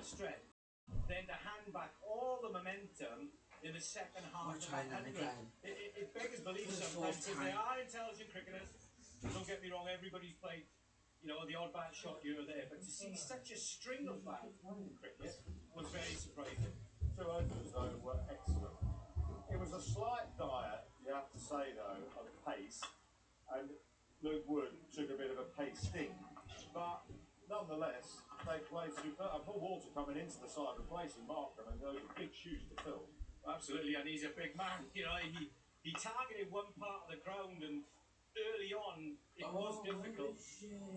much strength, then to hand back all the momentum in the second half of that 100. It beggars belief sometimes, because they are intelligent cricketers. Don't get me wrong, everybody's played, you know, the odd bad shot here or there, but to see such a string of bad cricket was very surprising. Two openers, though, were excellent. It was a slight diet, you have to say, though, of pace, and Luke Wood took a bit of a pace sting, but nonetheless, they played super. And Paul Walter coming into the side replacing Markham, and those are big shoes to fill. Absolutely, and he's a big man. You know, he targeted one part of the ground, and early on it was difficult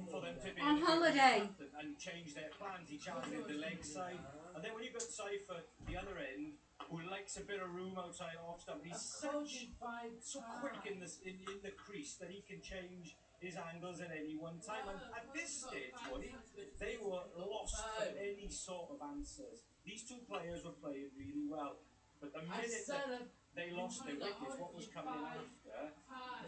for them to be on holiday and change their plans. He targeted the leg side, and then when you got Seifert the other end, who likes a bit of room outside off stump, he's so quick in the crease that he can change his angles at any one time. And at this stage, Woody, they were lost for any sort of answers. These two players were playing really well, but the minute that they lost their wickets, what was coming in after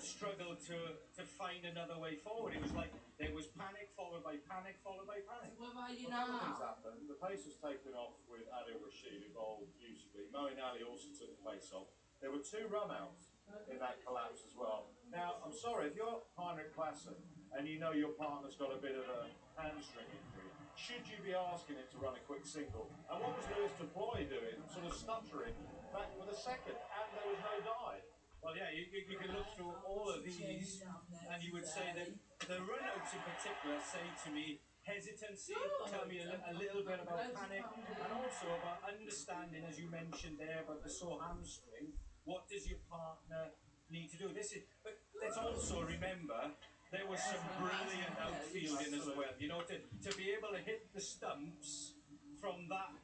struggled to find another way forward. It was like there was panic followed by panic followed by panic. Well, things happened. The pace was taken off with Adil Rashid, who bowled beautifully. Moeen Ali also took the pace off. There were 2 run-outs in that collapse as well. Now, I'm sorry, if you're Heinrich Klaassen and you know your partner's got a bit of a hamstring injury, should you be asking him to run a quick single? And what was Lewis Deploy doing, sort of stuttering back with a second, and there was no dive? Well, yeah, you can look through all of these, and you would say that the run-outs in particular say to me hesitancy, tell me a little bit about panic, and also about understanding, as you mentioned there, about the sore hamstring. What does your partner need to do? But let's also remember there was some brilliant outfielding as well. You know, to be able to hit the stumps from that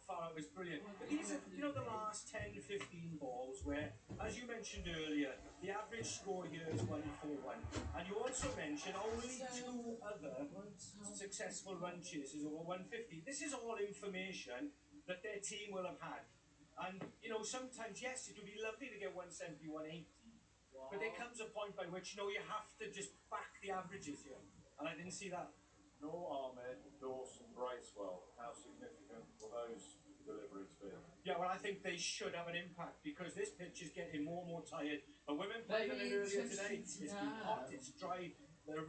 far out was brilliant. But these are, you know, the last 10, 15 balls where, as you mentioned earlier, the average score here is 141. And you also mentioned only 2 other successful run chases over 150. This is all information that their team will have had. And, you know, sometimes, yes, it would be lovely to get 170, 180. But there comes a point by which, you know, you have to just back the averages here. And I didn't see that. Nor Ahmed, Dawson, Bracewell, how significant will those deliveries be? Yeah, well, I think they should have an impact, because this pitch is getting more and more tired. The women played on it earlier today. It's been hot, it's dry. The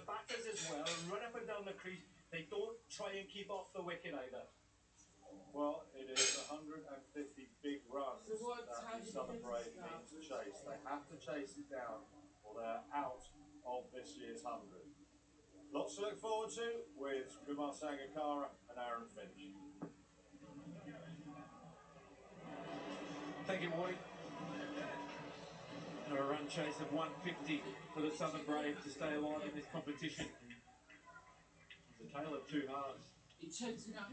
batters as well run up and down the crease. They don't try and keep off the wicket either. Well, it is 150 big runs that the Southern Brave need to chase. They have to chase it down, or they're out of this year's 100. Lots to look forward to with Kumar Sangakkara and Aaron Finch. Thank you, Woody. And a run chase of 150 for the Southern Brave to stay alive in this competition. It's a tale of 2 halves in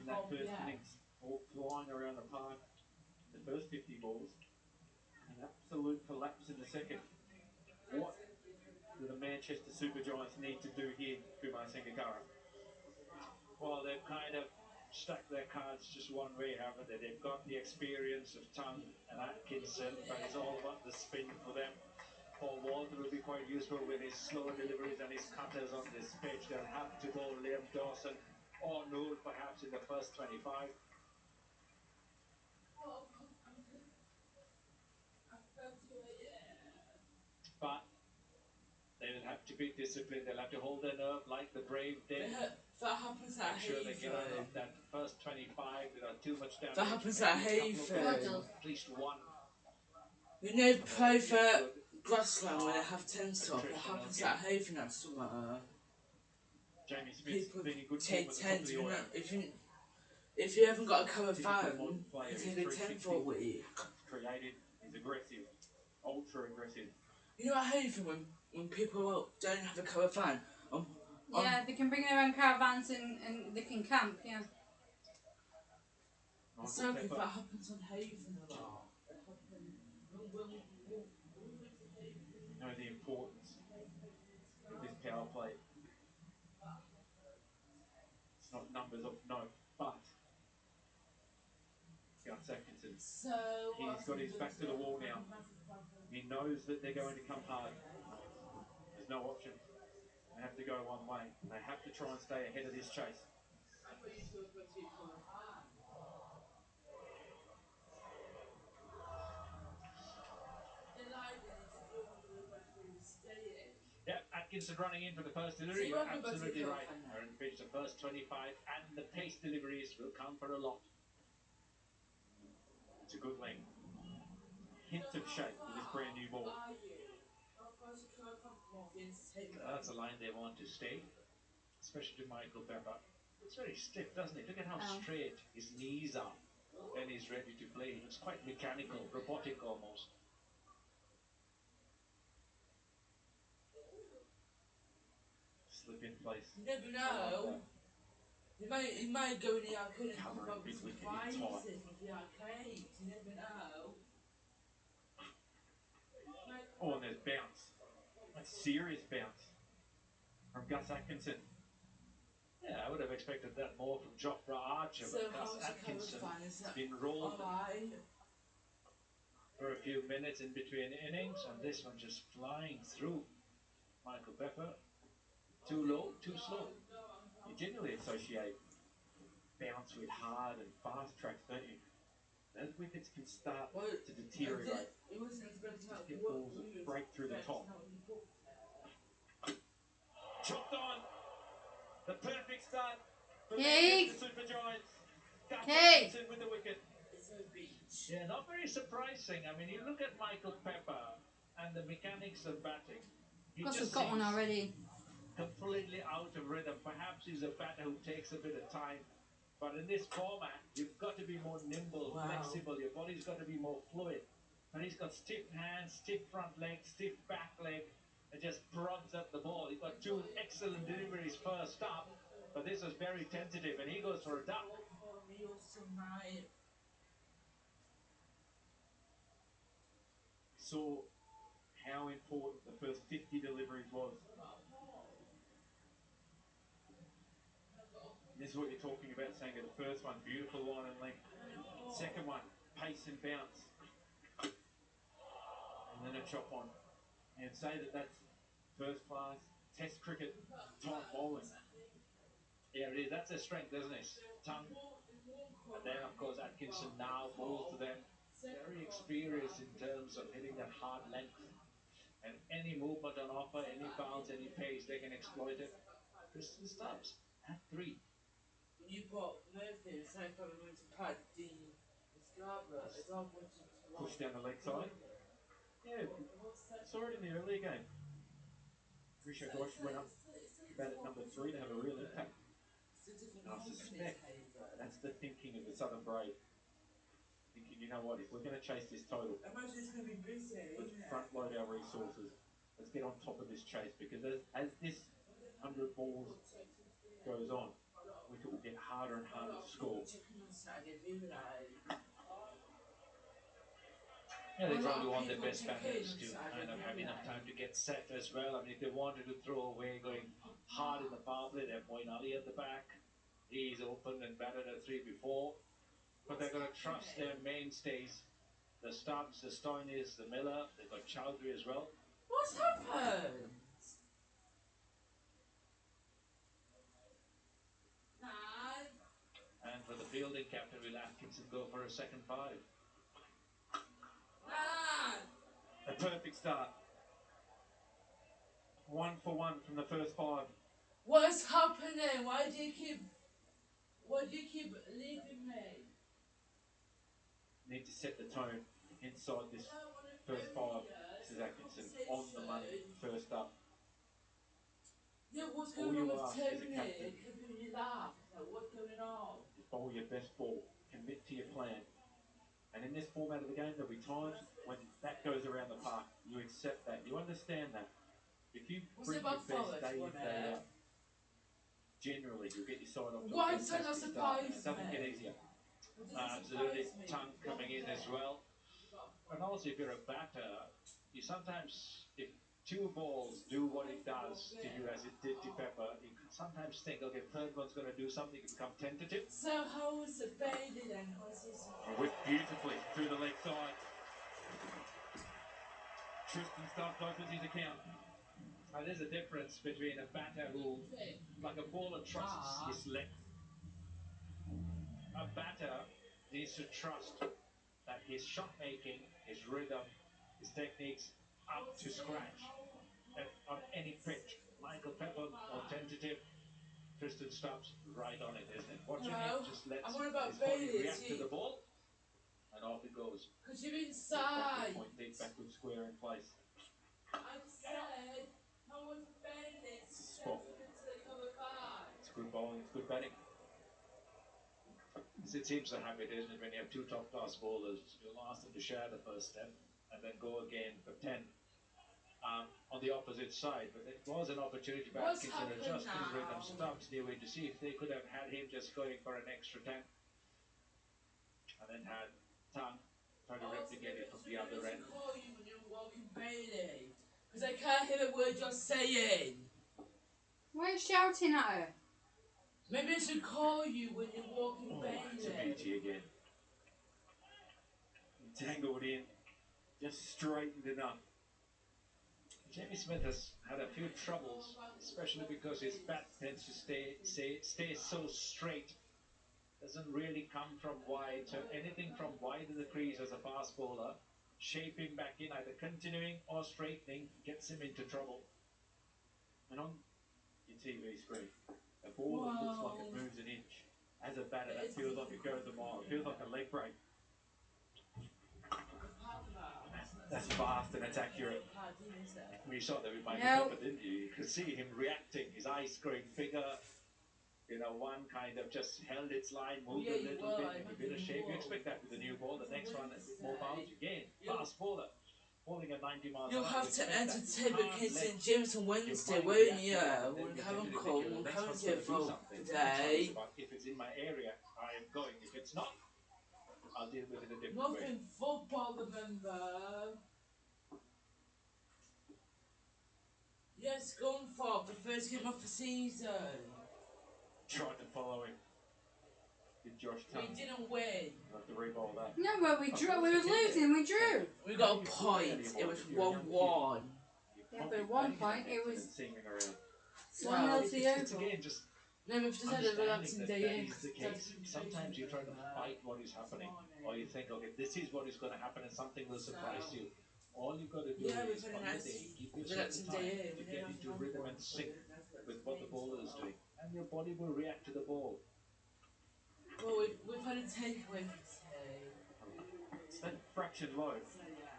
that first innings, all flying around the park in the first 50 balls. An absolute collapse in the second. What do the Manchester Super Giants need to do here, Kumar Sangakkara? Well, they've kind of stacked their cards just one way, haven't they? They've got the experience of Tongue and Atkinson, but it's all about the spin for them. Paul Walter will be quite useful with his slow deliveries and his cutters on this pitch. They'll have to bowl Liam Dawson or Noel perhaps in the first 25. But they will have to be disciplined. They'll have to hold their nerve like the Brave did. That happens at Make sure they get out Haven. of that first 25 without too much damage. That happens at Haven. At least one. You know, private grassland where they have 10 stop. That happens at Haven at summer. Jamie Smith's People been in good take form at the 10. top of the order. If you haven't got a cover Typical fan, modern player. you He's take a 10 360. for a week. Creative, he's aggressive, ultra aggressive. You know at Haven when people don't have a cover fan? yeah, they can bring their own caravans and they can camp, yeah. So if that happens on Haven a lot. You know the importance of this power play. It's not numbers of note, but Gus Atkinson, he's got his back to the wall now. He knows that they're going to come hard. There's no option. They have to go one way. They have to try and stay ahead of this chase. Atkinson running in for the first delivery. You're absolutely right. Aaron pitched the first 25, and the pace deliveries will count for a lot. It's a good length. Hint of shape with this brand new ball. That's a line they want to stay, especially to Michael Pepper. It's very stiff, doesn't it? Look at how straight his knees are, and he's ready to play. He looks quite mechanical, robotic almost. Slip in place. You never know. He might go in the arcade and come up with some prizes from the arcade. You never know. Oh, and there's bounce. A serious bounce from Gus Atkinson. Yeah, I would have expected that more from Jofra Archer, but Gus Atkinson has been rolled for a few minutes in between innings, and this one just flying through. Michael Pepper, too low, too slow. You generally associate bounce with hard and fast tracks, don't you? Those wickets can start to deteriorate. Just get balls that break through the top. Chopped on. The perfect start for the Super Giants. Gus Atkinson with the wicket. Yeah, not very surprising. I mean, you look at Michael Pepper and the mechanics of batting. He just got one already. Completely out of rhythm. Perhaps he's a batter who takes a bit of time. But in this format, you've got to be more nimble, flexible. Your body's got to be more fluid. And he's got stiff hands, stiff front leg, stiff back leg. It just prods at the ball. He's got two excellent deliveries first up. But this was very tentative, and he goes for a duck. Saw how important the first 50 deliveries was. And this is what you're talking about, saying the first one, beautiful line and length. Second one, pace and bounce. And then a chop on. And say that that's first class test cricket type bowling. Yeah, it is. That's their strength, isn't it? Tongue. And then, of course, Atkinson now bowls to them. Very experienced in terms of hitting that hard length. And any movement on offer, any bounce, any pace, they can exploit it. Kristen Stubbs at 3. When you put Murphy, it's like I'm going to pad the Scarborough. It's all going to push down the leg side. Yeah, saw it in the earlier game. Risha Ghosh went up about at number 3 to have a real impact. And I suspect that's the thinking of the Southern Brave. Thinking, you know what, if we're going to chase this total, let's front load our resources. Let's get on top of this chase, because as this 100 balls goes on, wicket will get harder and harder to score. Yeah, they probably want their best batters to kind of have enough time to get set as well. I mean, if they wanted to throw away going hard in the power play, they have Moeen Ali at the back. He's opened and batted at 3 before. But they're going to trust their mainstays. The Stubbs, the Stoinis, the Miller. They've got Chowdhury as well. What's happened? And for the fielding captain, will Atkinson go for a second 5? A perfect start. 1 for 1 from the first 5. What's happening? Why do you keep leaving me? Need to set the tone inside this first 5. This is Atkinson on the money, first up. Yeah, what's All going you on with ask as a Tony? captain, You laugh. Like, what's going on? is bowl your best ball, commit to your plan. And in this format of the game, there'll be times when that goes around the park. You accept that. You understand that. If you bring your best day in, day out, generally you'll get your side off to a fantastic start. It doesn't get easier. Absolutely. Tongue coming in as well. And also, if you're a batter, you sometimes, if 2 balls do what it does to you as it did to Pepper, you can sometimes think, okay, third one's going to do something, you become tentative. So how was the baby then? Whipped beautifully through the leg side. Tristan Stubbs opens his account. And there's a difference between a batter who, like a bowler, trusts his length. A batter needs to trust that his shot making, his rhythm, his techniques up to scratch on any pitch. Michael Pepper, more tentative. Tristan stops right on it, isn't it? Watching No, him just lets I'm on about his body Bailey. react to the ball, and off it goes. Because you're Backward inside. point deep, backward square in place. I said, I want Bailey. Spot. Into the cover five. It's good bowling, it's good batting. It seems to habit, isn't it, when you have two top-class bowlers, you'll ask them to share the first step and then go again for 10 on the opposite side. But it was an opportunity for What's Atkinson to adjust his rhythm. now? Stubbs knew it to see if they could have had him just going for an extra 10 and then had Tang try to replicate it from the other end. I call you when you're walking Bailey. Because I can't hear a word you're saying. Why are you shouting at her? Maybe I should call you when you're walking Bailey. It's a beauty again. Tangled in, just straightened enough. Jamie Smith has had a few troubles, especially because his bat tends to stay so straight. Doesn't really come from wide, so anything from wide of the crease as a fast bowler, shaping back in, either continuing or straightening, gets him into trouble. And on your TV screen, a ball that looks like it moves an inch. As a batter, that feels like it goes a mile. It feels like a leg break. That's fast and it's accurate. You saw that with Michael Pepper, didn't you? You could see him reacting, his eyes growing bigger. You know, one kind of just held its line, moved a little bit, in a bit of shape. You expect that with the new ball. The next one, a bit more bounce again. Fast bowler, bowling at 90 miles an hour. You'll have to entertain the kids in James on Wednesday, won't you? We'll have them call, we'll come and get vote today. If it's in my area, I am going. If it's not, I'll deal with it a different way. Nothing football, remember? Yes, going for the first game of the season. Tried to follow him. Did Josh We didn't win. Have to re-bowl that. No, well, we drew. We were losing. We drew. We got a point. It was 1-1. Yeah, but at one point it was 1-0 to the It's Oval. again just No, we've just had a relaxing day that in. is the case. Sometimes you try to fight what is happening, or you think, okay, this is what is going to happen, and something will surprise you. All you've got to do Yeah, is we've had on a the nice day, give yourself the relaxing time day to in. get into rhythm and sync with what the bowler is doing, and your body will react to the ball. Well, we've had a takeaway for today. It's that fraction low,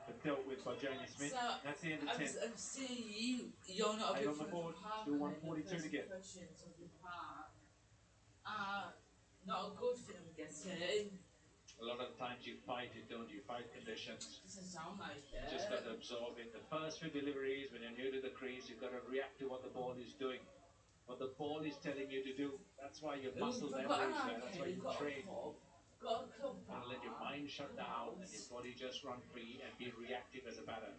but dealt with by Jamie Smith. So, That's the end of 10. I'm seeing you're not a 8 big on the fan board, of still 142 to get. Not a good thing, I'm guessing. A lot of the times you fight it, don't you? Fight conditions. Doesn't sound like You it. just got to absorb it. The first few deliveries, when you're new to the crease, you've got to react to what the ball is doing. What the ball is telling you to do. That's why your muscle memory is there. That's why you train. Got a club You let your mind shut down and your body just run free and be reactive as a batter.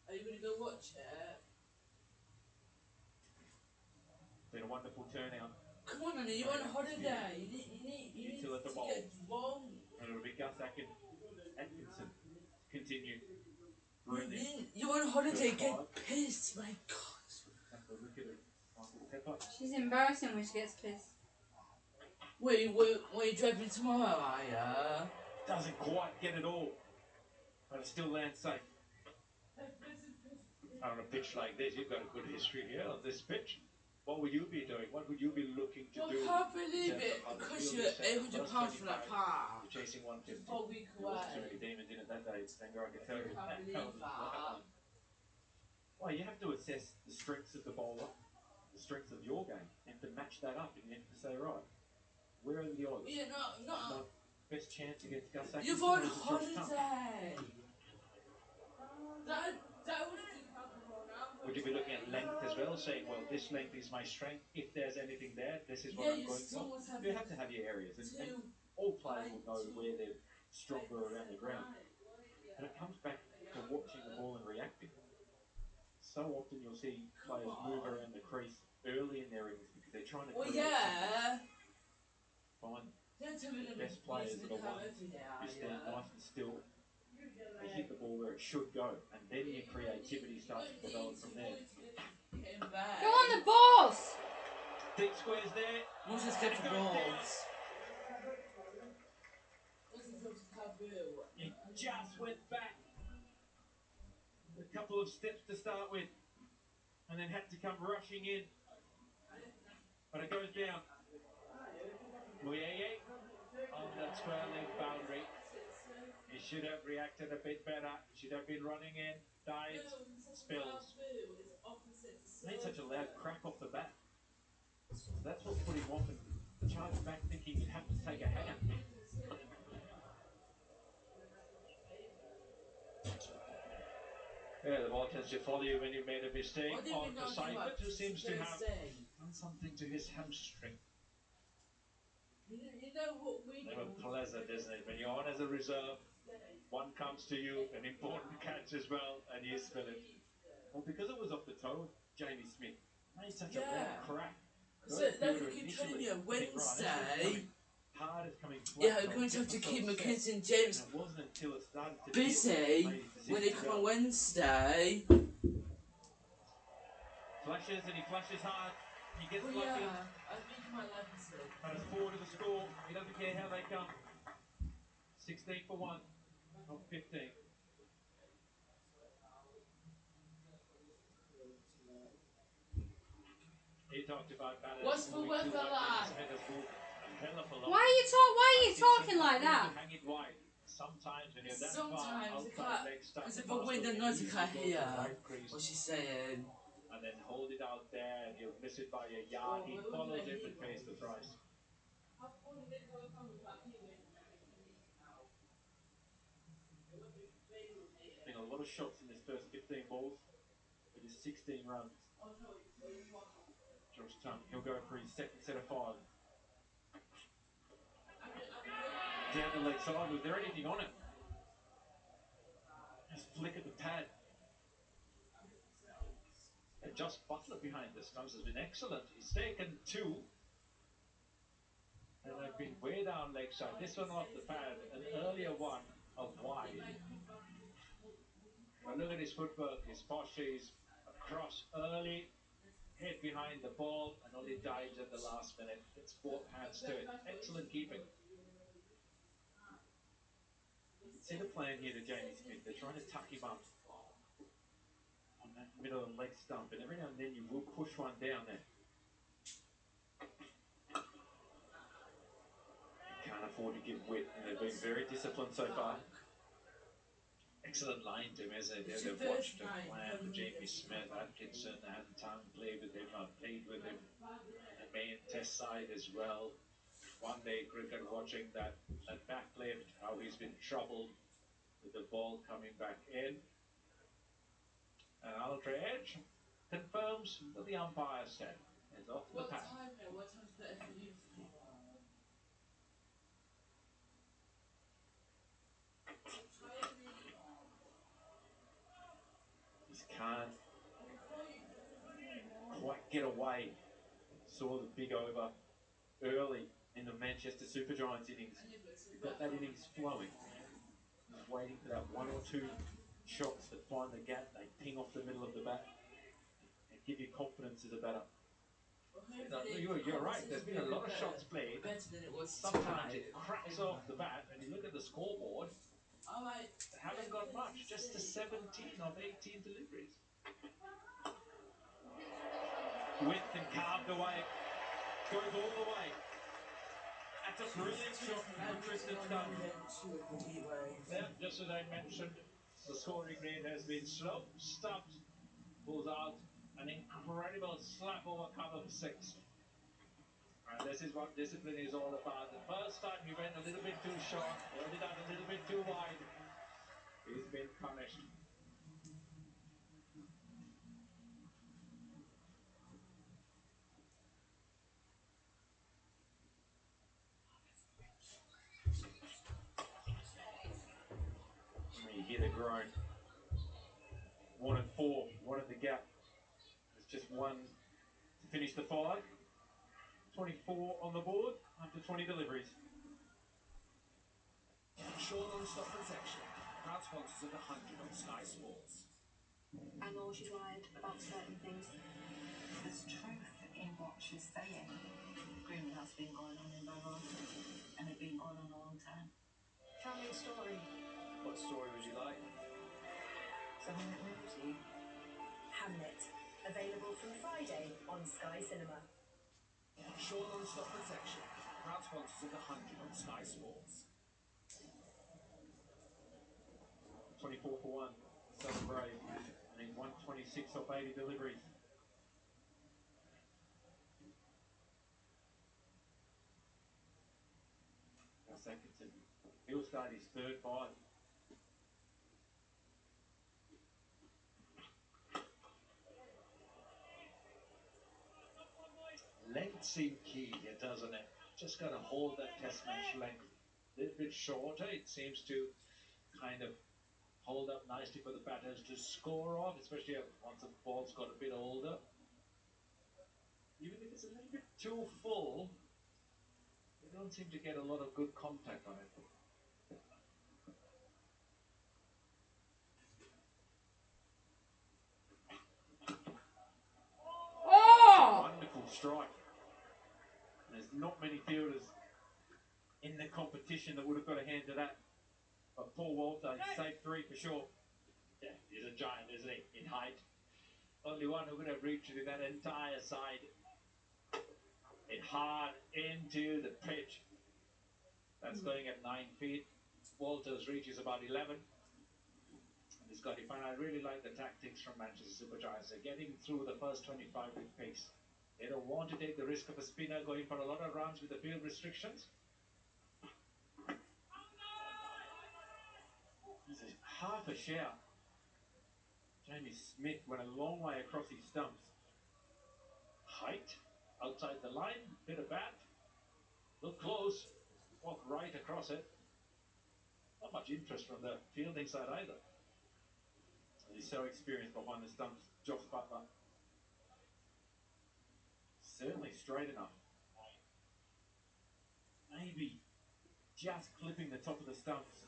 Are you going to go watch it? Been a wonderful turnout. Come on, Anna, you're on holiday. You need to let the get ball. wrong. And it'll be Gus Atkinson. Continue. Brilliant. You're on holiday, get pissed, my God. Look at it. Michael Pepper. She's embarrassing when she gets pissed. Where you driving tomorrow, are ya? Doesn't quite get it all. But it still lands safe. On a pitch like this, you've got a good history here on this pitch. What would you be doing? What would you be looking to do? I can't believe it, because you're £800 for that car. You're chasing 150. 4 weeks There away. was too many demons in it that day, Stenger, I can tell you. I can't believe that. Well, you have to assess the strengths of the bowler, the strengths of your game, and to match that up, and you have to say, right, where are the odds? Yeah, no. Best chance against Gus Atkinson. You've on holiday. That was too powerful. Would you be looking at length as well, saying, well, this length is my strength. If there's anything there, this is what I'm going for. You have to have your areas, and all players will know where they're stronger around the ground. But it comes back to watching the ball and reacting. So often you'll see players move around the crease early in their innings because they're trying to create something. Find the best players are the ones who stand nice and still. They hit the ball where it should go, and then your creativity starts to develop from there. Go on the balls! Deep squares there. What's this get the balls? It just went back. The couple of steps to start with, and then had to come rushing in. But it goes down. Muyeye on the square leg boundary. He should have reacted a bit better. Should have been running in. Dives, spills. Made such a loud crack off the bat. So that's what put him off and charged back thinking he'd have to take a hanger. Yeah, the ball tends to follow you when you've made a mistake. On to Seifert, who seems to have done something to his hamstring. Never pleasant, isn't it? When you're on as a reserve, one comes to you, an important catch as well, and you spill it. Well, because it was off the toe of Jamie Smith, made such a loud crack. So they can train you Wednesday. Hard as coming flat. Yeah, I'm going to have to keep McKenzie and James it wasn't until it started to busy when they come on Wednesday. Flashes and he flashes hard. He gets lucky. Yeah, I think he might like this. But it's 4 to the score. He doesn't care how they come. 16 for 1 of 15. He talked about that. What's the weather like? Why are you talking like that? Sometimes when you're that Sometimes far because of the wind and noise, you can't hear what she's saying. And then hold it out there, and you'll miss it by a yard. He follows it and pays the price. Been a lot of shots in his first 15 balls. It is 16 runs. Josh Tongue, he'll go for his second set of 5. Down the leg side, was there anything on it? Just flick at the pad. And Josh Butler behind the stumps has been excellent. He's taken 2. And they've been way down leg side. This one off the pad, an earlier one of wide. But look at his footwork, his posture, across early, head behind the ball, and only dives at the last minute. It's both hands to it. Excellent keeping. You can see the plan here to Jamie Smith. They're trying to tuck him up on that middle leg stump, and every now and then you will push one down there. You can't afford to give width, and they've been very disciplined so far. Excellent line to him, isn't it? They've watched him plan for Jamie Smith, Atkinson, and Tongue played with him, I've played with him in the main test side as well. One day cricket watching that back lift, how he's been troubled with the ball coming back in. And Ultra Edge confirms what the umpire said. It's off the pass. What time's better for you? Just can't quite get away. Saw the big over early in the Manchester Super Giants innings. We've got that innings flowing. Just waiting for that 1 or 2 shots that find the gap. They ping off the middle of the bat and give you confidence as a batter. You're right. There's been a lot of shots played. Sometimes it cracks off the bat, and you look at the scoreboard. They haven't got much. Just a 17 of 18 deliveries. Width and carved away. Goes all the way. That's a brilliant shot from Tristan Dunn. Yeah, just as I mentioned, the scoring rate has been slow. Stubbs pulls out an incredible slap over cover for 6. And this is what discipline is all about. The first time he went a little bit too short, held it out a little bit too wide. He's been punished. You hear the groan. 1 and 4, 1 at the gap. There's just 1 to finish the 5. 24 on the board after 20 deliveries. Short non-stop protection. Proud sponsors of the 100 on Sky Sports. I know she's lied about certain things. There's truth in what she's saying. Grooming has been going on in Barrow, and it's been going on a long time. Tell me a story. What story would you like? So I don't know to you. Hamnet, available from Friday on Sky Cinema. Short non-stop protection. Proud sponsors of the 100 on Sky Sports. 24 for 1. Southern Brave. And then 126 off 80 deliveries. Now Atkinson. He'll start his third fight. Length seemed key here, doesn't it? Just got to hold that test match length. A little bit shorter, it seems to kind of hold up nicely for the batters to score off, especially once the ball's got a bit older. Even if it's a little bit too full, they don't seem to get a lot of good contact on it. Oh! Wonderful strike. There's not many fielders in the competition that would have got a hand to that. But Paul Walter, safe 3 for sure. Yeah, he's a giant, isn't he, in height. Only one who could have reached it in that entire side. It hard into the pitch. That's going at 9 feet. Walter's reach is about 11. And he's got it fine. I really like the tactics from Manchester Super Giants. They're getting through the first 25 with pace. They don't want to take the risk of a spinner going for a lot of runs with the field restrictions. This is half a shout. Jamie Smith went a long way across his stumps. Height, outside the line, bit of bat. Look close, walk right across it. Not much interest from the fielding side either. And he's so experienced behind the stumps. Josh Butler. Certainly straight enough. Maybe just clipping the top of the stumps.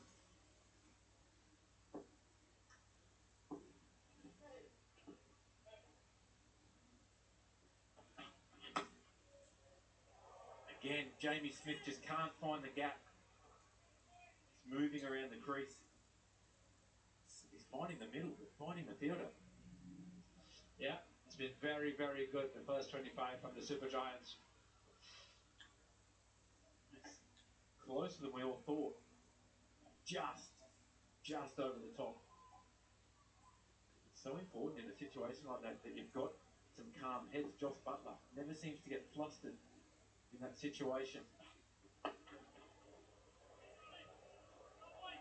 Again, Jamie Smith just can't find the gap. He's moving around the crease. He's finding the middle, but finding the fielder. Yeah, it's been very, very good, the first 25 from the Super Giants. It's closer than we all thought. Just over the top. It's so important in a situation like that that you've got some calm heads. Josh Butler never seems to get flustered in that situation.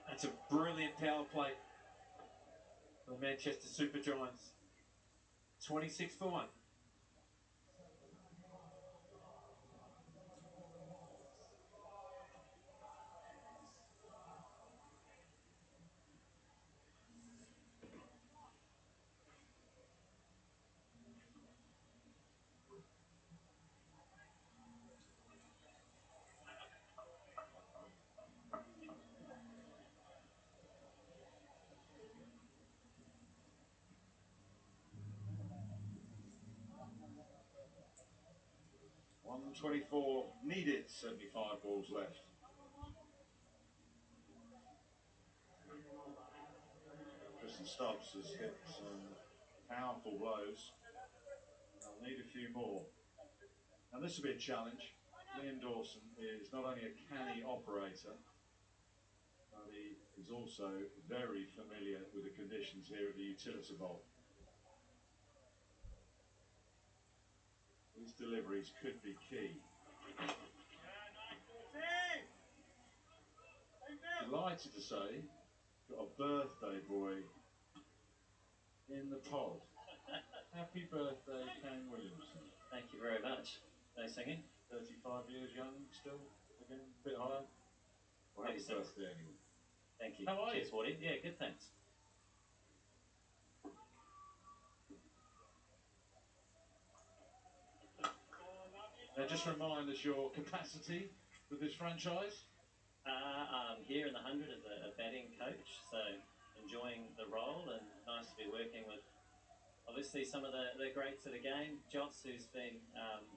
That's a brilliant power play for the Manchester Super Giants. 26 for 1. $124 needed, 75 balls left. Tristan Stubbs has hit some powerful blows. They'll need a few more. And this will be a challenge. Liam Dawson is not only a canny operator, but he is also very familiar with the conditions here at the Utility Bowl. These deliveries could be key. Delighted to say, got a birthday boy in the pod. Happy birthday, Kane Williamson. Thank you very much. No singing? 35 years young still, again, a bit higher. Well, happy 37. birthday anyway. Thank you. How are Cheers, you? Woody. Yeah, good, thanks. Now just remind us your capacity with this franchise. I'm here in the 100 as a batting coach, so enjoying the role and nice to be working with obviously some of the greats of the game. Joss, who's been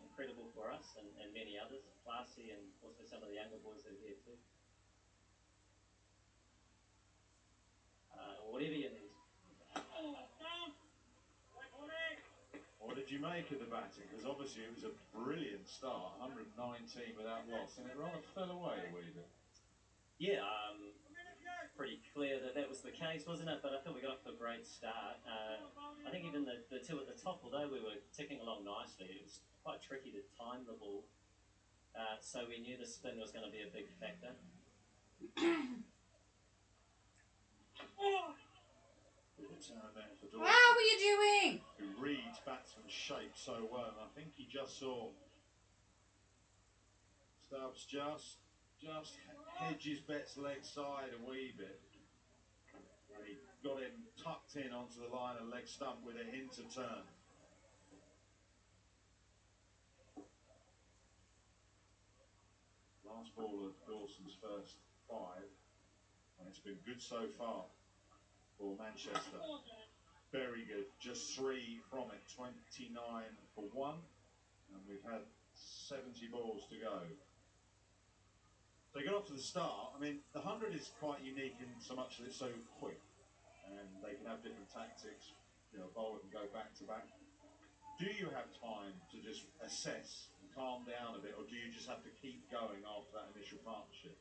incredible for us, and many others, Classy, and also some of the younger boys that are here too. Whatever you need. do you make of the batting? Because obviously it was a brilliant start, 119 without loss, and it rather fell away a wee bit. Yeah, pretty clear that that was the case, wasn't it? But I thought we got off to a great start. I think even the two at the top, although we were ticking along nicely, it was quite tricky to time the ball. So we knew the spin was going to be a big factor. Wow, what are you doing? Who reads batsman's shape so well, and I think he just saw Stubbs just hedges Betts' leg side a wee bit. And he got him tucked in onto the line of leg stump with a hint of turn. Last ball of Dawson's first 5, and it's been good so far for Manchester. Very good, just 3 from it, 29 for 1, and we've had 70 balls to go. They got off to the start. I mean, the 100 is quite unique in so much that it's so quick, and they can have different tactics. You know, a bowler can go back to back. Do you have time to just assess and calm down a bit, or do you just have to keep going after that initial partnership?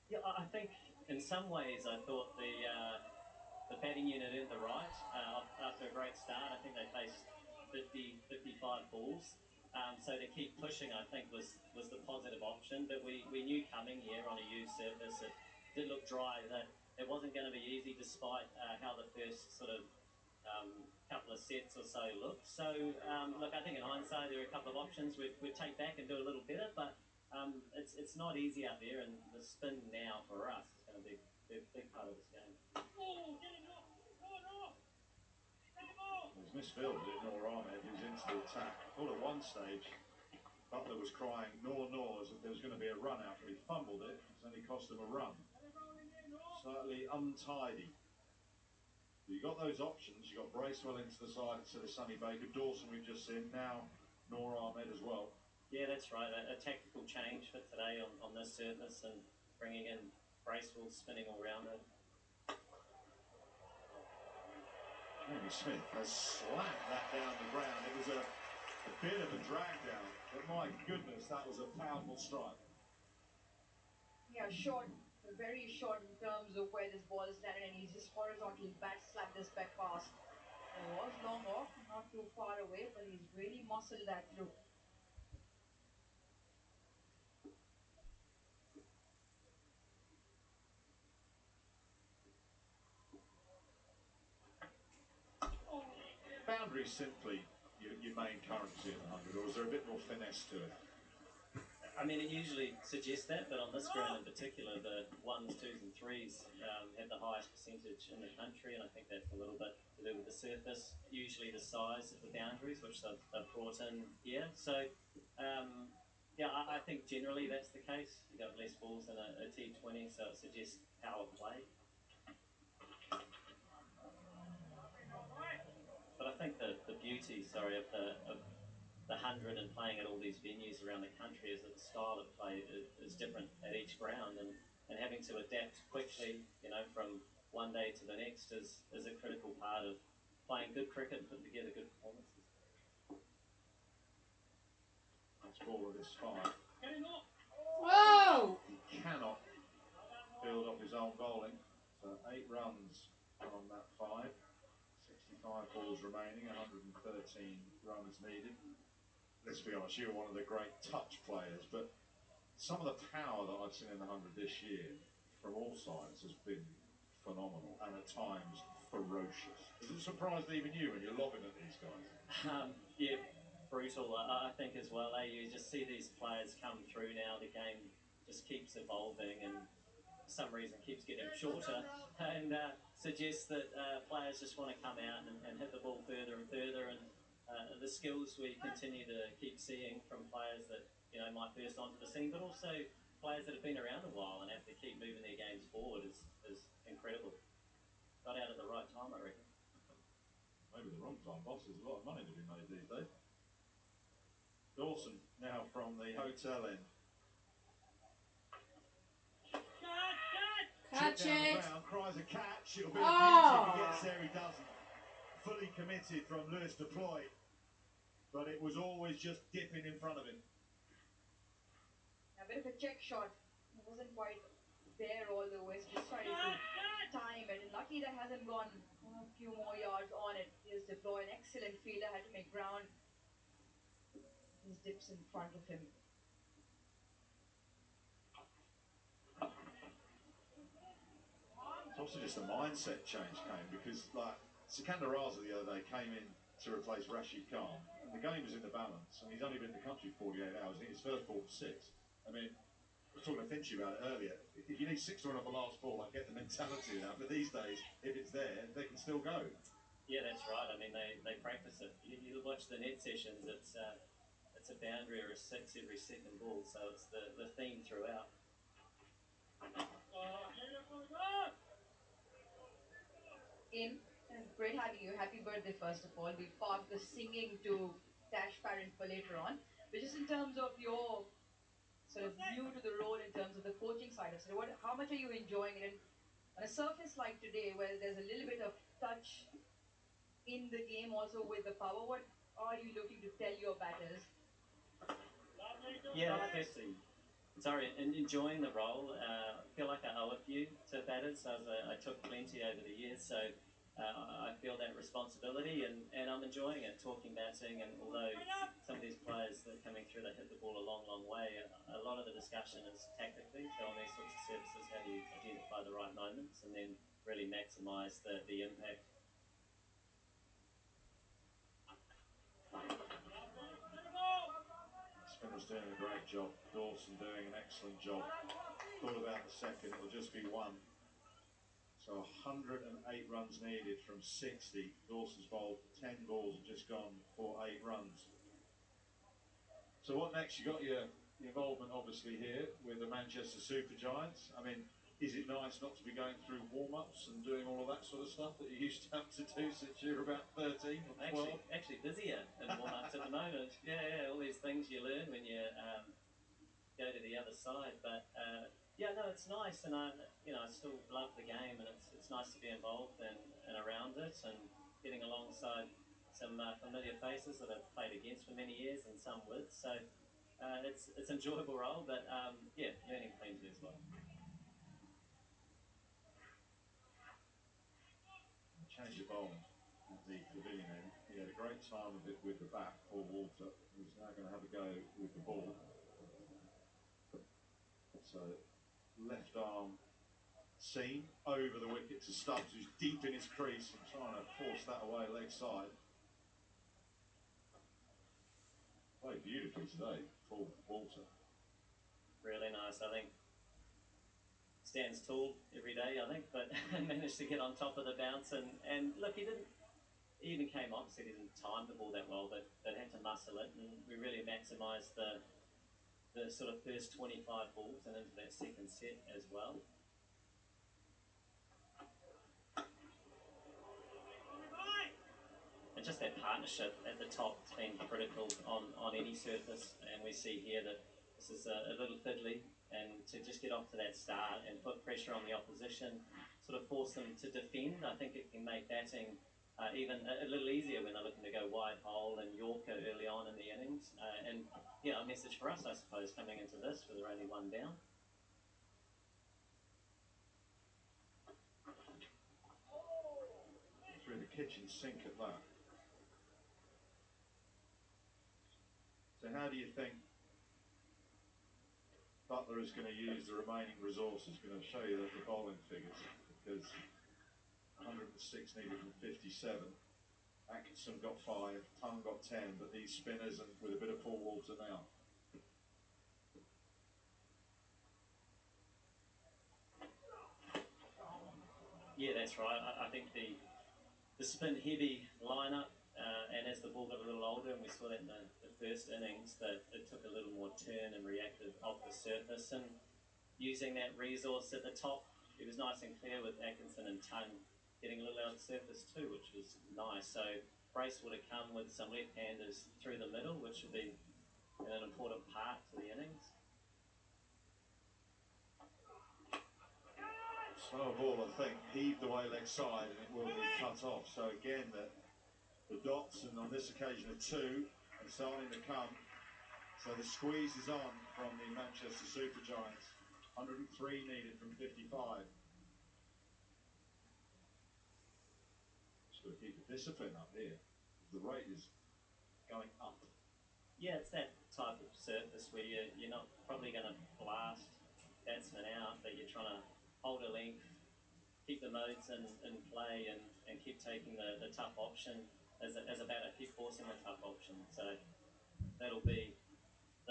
Yeah, I think in some ways I thought the batting unit earned the right after a great start. I think they faced 50, 55 balls. So to keep pushing, I think, was the positive option. But we knew coming here on a used surface, it did look dry, that it wasn't going to be easy despite how the first sort of couple of sets or so looked. So, look, I think in hindsight there are a couple of options we'd take back and do a little better, but it's not easy out there, and the spin now for us is going to be a big part of this game. He's misfielded it, Noor Ahmed, who's into the attack. I thought at one stage Butler was crying, Noor, as if there was going to be a run out, but he fumbled it. It's only cost him a run. Slightly untidy. You got those options. You got Bracewell into the side instead of Sonny Baker. Dawson we've just seen. Now Noor Ahmed as well. Yeah, that's right. A tactical change for today on this surface, and bringing in Bracewell spinning all round it. Amy Smith has slapped that down the ground. It was a bit of a drag down, but my goodness, that was a powerful strike. Yeah, short, very short in terms of where this ball is landed, and he's just horizontally slapped this back past. It was long off, not too far away, but he's really muscled that through. Boundary is simply your main currency at the 100, or is there a bit more finesse to it? I mean, it usually suggests that, but on this ground in particular, the 1s, 2s and 3s have the highest percentage in the country, and I think that's a little bit to do with the surface, usually the size of the boundaries, which they've brought in here. So, yeah, I think generally that's the case. You've got less balls than a T20, so it suggests power play. But I think the beauty, of the 100 and playing at all these venues around the country is that the style of play is different at each ground, and having to adapt quickly, from one day to the next is a critical part of playing good cricket and putting together good performances. That's ball of his 5. Whoa! He cannot build up his own bowling. So 8 runs from that 5. 65 balls remaining, 113 runs needed. Let's be honest, you're one of the great touch players, but some of the power that I've seen in the 100 this year from all sides has been phenomenal, and at times ferocious. Does it surprise even you when you're lobbing at these guys? Yeah, brutal, I think as well. You just see these players come through now. The game just keeps evolving, and for some reason keeps getting shorter, and suggests that players just want to come out and hit the ball further and further, and the skills we continue to keep seeing from players that might burst onto the scene, but also players that have been around a while and have to keep moving their games forward is incredible. Got out at the right time, I reckon. Maybe the wrong time, boss. There's a lot of money to be made these days. Dawson now from the hotel inn. Catch it! Ground, cries a catch. It'll be a beauty if he gets there. He doesn't. Fully committed from Lewis Deploy. but it was always just dipping in front of him. A bit of a check shot. It wasn't quite there all the way. So just trying to time it. And lucky that hasn't gone a few more yards on it. He has deployed an excellent fielder. Had to make ground. His dips in front of him. It's also just a mindset change came because, like, Sikandar Raza the other day came in to replace Rashid Khan, and the game was in the balance, and he's only been in the country 48 hours. I think his first ball was 6. I mean, I was talking to Finchy about it earlier. If you need 6 to run off the last ball, I get the mentality of that. But these days, if it's there, they can still go. Yeah, that's right. I mean, they practice it. You watch the net sessions. It's a boundary or a 6 every second ball, so it's the theme throughout. In and great having you. Happy birthday, first of all. We parked the singing to Dash parent for later on. But just in terms of your sort of new to the role in terms of the coaching side of it, how much are you enjoying it? And on a surface like today, where there's a little bit of touch in the game also with the power, what are you looking to tell your batters? Yeah, firstly, sorry, enjoying the role. I feel like I owe a few to batters. I took plenty over the years, so I feel that responsibility, and I'm enjoying it, talking batting. And although some of these players that are coming through, they hit the ball a long, long way, a lot of the discussion is tactically. So on these sorts of services, how do you identify the right moments and then really maximise the impact? Spinner's doing a great job. Dawson doing an excellent job. Thought about the second, it'll just be 1. So 108 runs needed from 60. Dawson's bowled 10 balls and just gone for 8 runs. So what next? You got your involvement obviously here with the Manchester Super Giants. I mean, is it nice not to be going through warm-ups and doing all of that sort of stuff that you used to have to do since you were about 13 or 12? Actually busier in warm-ups at the moment. Yeah, all these things you learn when you go to the other side. But yeah, no, it's nice, and I still love the game, and it's nice to be involved and around it, and getting alongside some familiar faces that I've played against for many years and some with. So it's an enjoyable role, but yeah, learning plenty as well. Change of bowling at the pavilion end. He had a great time of it with the bat, Paul Walter, who's now going to have a go with the ball. So left arm seam over the wicket to Stubbs, who's deep in his crease and trying to force that away leg side. Played beautifully today, Paul Walter. Really nice, I think. Stands tall every day, I think, but managed to get on top of the bounce. And look, he even came on, said he didn't time the ball that well, but had to muscle it, and we really maximised the sort of first 25 balls and into that second set as well. And just that partnership at the top has been critical on any surface, and we see here that this is a little fiddly, and to just get off to that start and put pressure on the opposition, sort of force them to defend, I think it can make batting even a little easier when they're looking to go wide hole and Yorker early on in the innings. And yeah, a message for us, I suppose, coming into this where they're only 1 down. Through the kitchen sink at that. So how do you think Butler is going to use the remaining resources? Going to show you the bowling figures, because 106 needed from 57. Atkinson got 5, Tongue got 10, but these spinners and with a bit of Paul Walter now. Yeah, that's right. I think the spin heavy lineup, and as the ball got a little older, and we saw that in the first innings, that it took a little more turn and reacted off the surface, and using that resource at the top, it was nice and clear with Atkinson and Tongue getting a little out of the surface too, which was nice. So Brace would have come with some left-handers through the middle, which would be an important part to the innings. Slower ball, I think, heaved away leg side, and it will be cut off. So again, the dots, and on this occasion a 2, and starting to come. So the squeeze is on from the Manchester Supergiants. 103 needed from 55. Just got to keep the discipline up here. The rate is going up. Yeah, it's that type of surface where you're not probably going to blast batsmen out, but you're trying to hold a length, keep the modes in play, and keep taking the tough option as a batter, keep forcing the tough option. So that'll be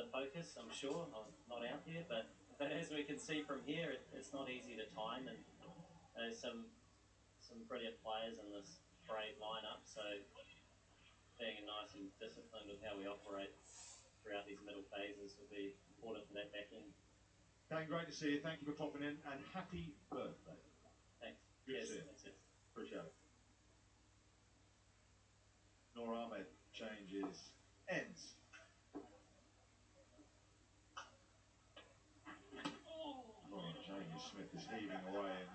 the focus, I'm sure. I'm not out there, but as we can see from here, it's not easy to time, and there's some brilliant players in this Brave lineup, so being nice and disciplined with how we operate throughout these middle phases will be important for that back end. Dan, great to see you. Thank you for popping in, and happy birthday. Thanks. Good Cheers. to see you. Appreciate it. Noor Ahmed changes ends. Oh, Jamie Smith is heaving away, and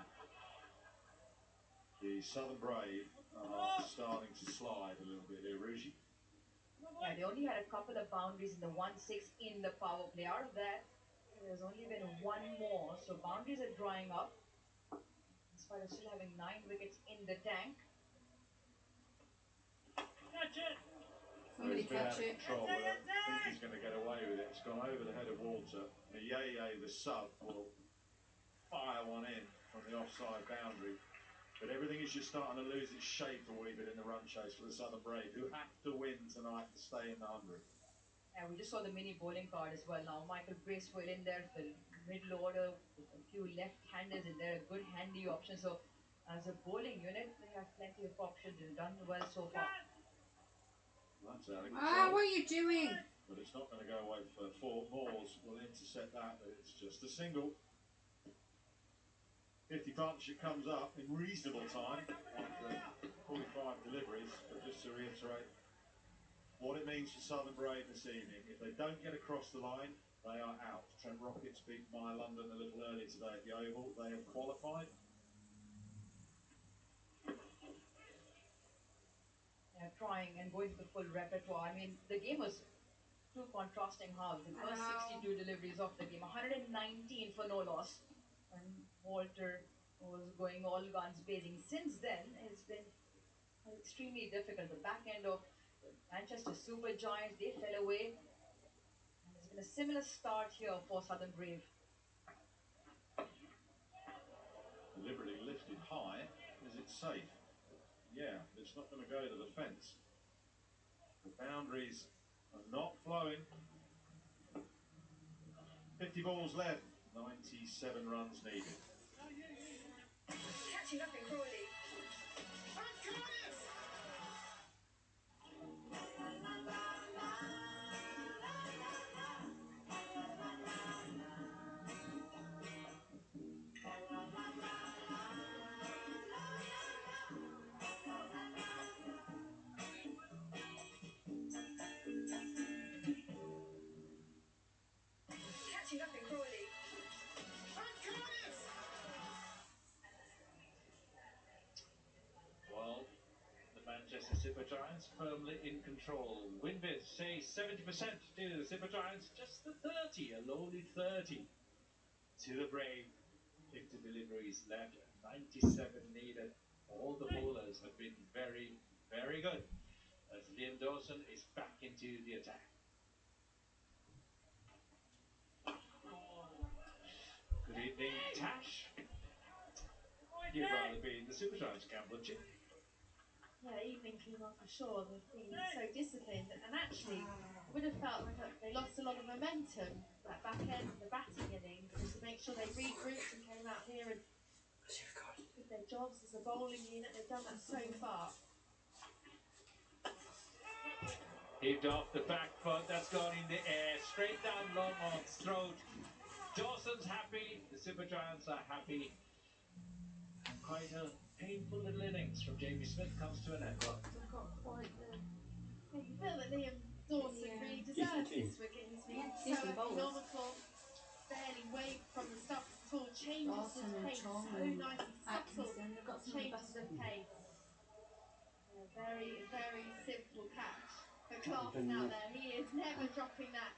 the Southern Brave are starting to slide a little bit here, Ruji. Yeah, they only had a couple of boundaries in the 1-6 in the power play. Out of that, there's only been one more. So boundaries are drying up, in spite of still having 9 wickets in the tank. Catch it! Somebody catch it. Control, but I think he's going to get away with it. It's gone over the head of Walter. The Yeye, the sub, will fire one in from the offside boundary. But everything is just starting to lose its shape a wee bit in the run chase for the Southern Brave, who have to win tonight to stay in the 100. Yeah, we just saw the mini bowling card as well now. Michael Bracewell in there for middle order with a few left-handers in there, a good handy option. So as a bowling unit, they have plenty of options and done well so far. That's out of control. What are you doing? But it's not going to go away for 4 balls. We'll intercept that, but it's just a single. 50 partnership comes up in reasonable time after 45 deliveries. But just to reiterate what it means for Southern Brave this evening, if they don't get across the line, they are out. Trent Rockets beat My London a little early today at the Oval. They have qualified. Yeah, trying and going to the full repertoire. I mean, the game was two contrasting halves. The first 62 deliveries of the game, 119 for no loss. And Walter was going all guns blazing. Since then, it's been extremely difficult. The back end of Manchester Supergiants, they fell away. And there's been a similar start here for Southern Brave. Deliberately lifted high. Is it safe? Yeah, it's not going to go to the fence. The boundaries are not flowing. 50 balls left, 97 runs needed. Catching up in Crawley. Catching up in Crawley. Well, the Manchester Supergiants firmly in control. Win bids say 70% to the Supergiants, just the 30, a lowly 30 to the Brave. 50 deliveries left, 97 needed. All the bowlers have been very, very good as Liam Dawson is back into the attack. Good evening, Tash. You'd rather be in the Supergiants camp, wouldn't you? Yeah, evening Kumar for sure. They've been so disciplined, and actually, I would have felt like they lost a lot of momentum that back end of the batting innings, just to make sure they regrouped and came out here and did their jobs as a bowling unit. They've done that so far. Heaved off the back foot, that's gone in the air, straight down Longmorn's throat. Dawson's happy, the Supergiants are happy. And quite a painful little innings from Jamie Smith comes to an end. They've got quite the... Yeah, you feel that Liam Dawson really deserves this wicket. He's been so economical, barely waved from the stumps at all, changes his pace so nicely, subtle changes of pace. Yeah, very, very simple catch. for Clarkson out there. He is never dropping that.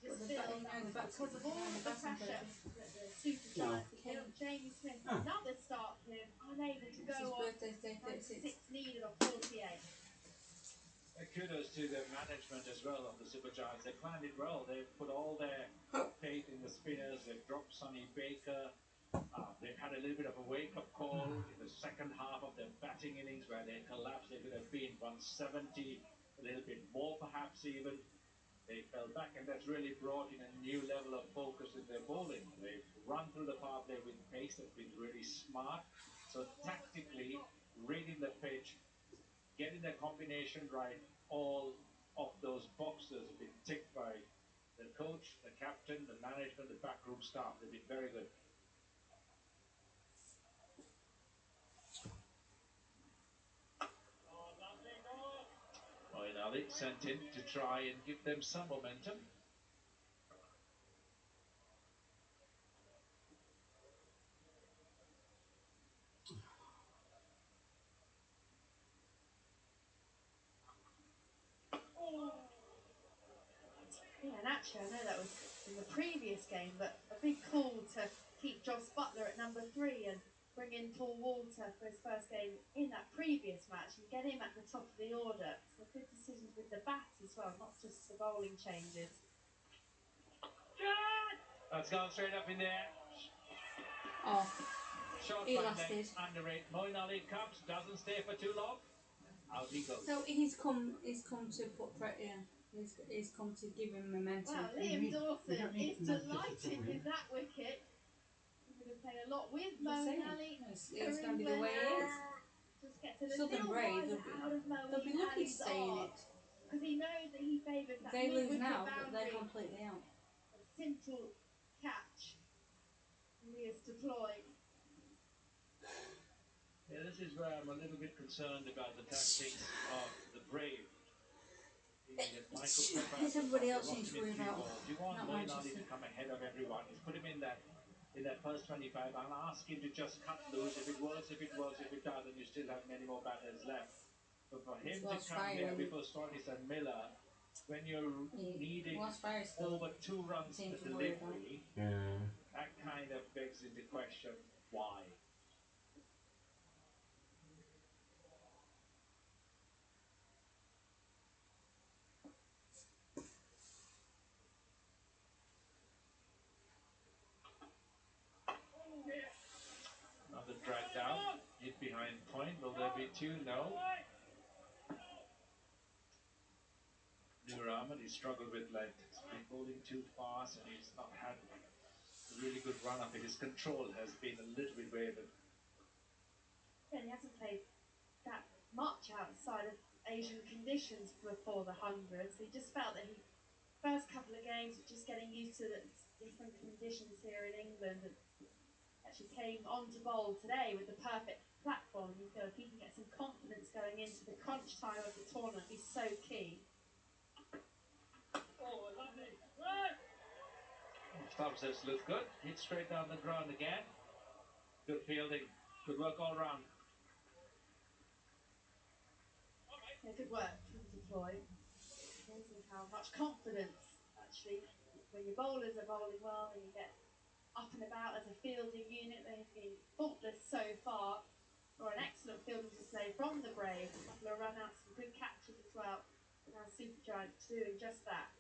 You just feel because of all of the pressure that the Super Giants have built. Jamie Smith, another start for him, unable to go on. 96 needed on 48. Kudos to the management as well of the Super Giants. They planned it well. They put all their faith in the spinners. They've dropped Sonny Baker. They've had a little bit of a wake-up call in the second half of their batting innings where they collapsed. They could have been 170, a little bit more perhaps even. They fell back, and that's really brought in a new level of focus in their bowling. They've run through the power play with pace. They've been really smart. So tactically, reading the pitch, getting the combination right, all of those boxes have been ticked by the coach, the captain, the management, the backroom staff. They've been very good. Moeen Ali sent in to try and give them some momentum. Yeah, and actually, I know that was in the previous game, but a big call to keep Joss Butler at number 3 and bring in Paul Walter for his first game in that previous match and get him at the top of the order. So good decisions with the bat as well, not just the bowling changes. That's gone straight up in there. Oh, Short it fine lasted. leg, under it. Moeen Ali comes, doesn't stay for too long. Out he goes. So he's come to put pressure. He's come to give him momentum. Well, Liam Dawson is delighted with that wicket. He's going to play a lot with Moeen Ali. It's going to be the way it is. Just gets a Southern little Brave, out of they'll be Moeen lucky to Ali's stay in arm. it. Because he knows that he favours that They lose mid-wicket now, but they're boundary. completely out. A simple catch. Elias deploy. Yeah, this is where I'm a little bit concerned about the tactics of the Brave. It's everybody else needs to worry about. You want Not Moeen Ali Manchester. to come ahead of everyone. He's put him in that first 25 and ask him to just cut loose. If it works, if it works, if it doesn't, you still have many more batters left. But for him to come here before Stoinis and Miller, when you're needing over 2 runs to delivery, that kind of begs into question why. Another drag down, hit behind point. Will there be 2? No. Nur Ahmed, he struggled with length. He's been bowling too fast and he's not had a really good run up. His control has been a little bit wavered. Yeah, he hasn't played that much outside of Asian conditions before the 100. So he just felt that first couple of games were just getting used to the different conditions here in England. And actually came on to bowl today with the perfect platform. You feel if he can get some confidence going into the crunch time of the tournament, he's so key. Stops this, look good. Hit straight down the ground again. Good fielding. Good work all round. Yeah, good work from deploy. Amazing how much confidence, actually, when your bowlers are bowling well and you get up and about as a fielding unit. They've been faultless so far. Or an excellent fielding display from the Braves. A couple of run-outs, some good catches as well. And now Super Giants doing just that.